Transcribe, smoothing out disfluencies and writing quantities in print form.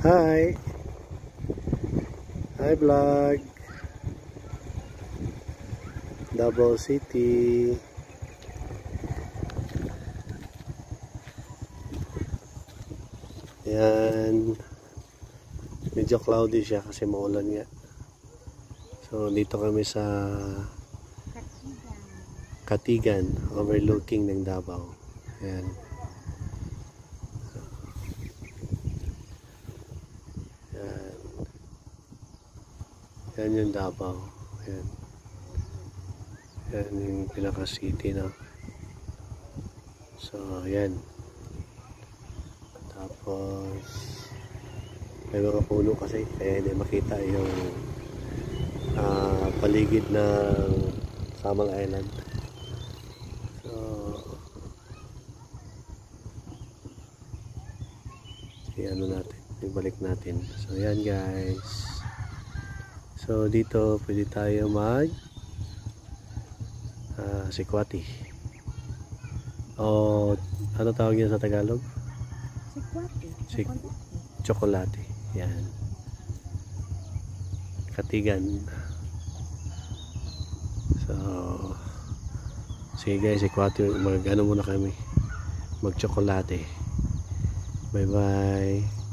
Hi! Hi vlog! Davao City. Yan. Medyo cloudy siya kasi maulan nga. So dito kami sa Katigan, overlooking ng Davao. Yan. Yan. Yan yung Davao. Yan. Yan yung pinaka city na. So yan. Tapos may mga puno kasi kaya hindi makita yung paligid ng Samal Island. So ano natin, ibalik natin. So yan guys. So dito pwede tayo mag sikwati. O ano tawag yan sa Tagalog? Sikwati. Chocolate. Yan. Katigan. So sige guys, sikwati, mag ano muna kami, mag chocolate. Bye bye.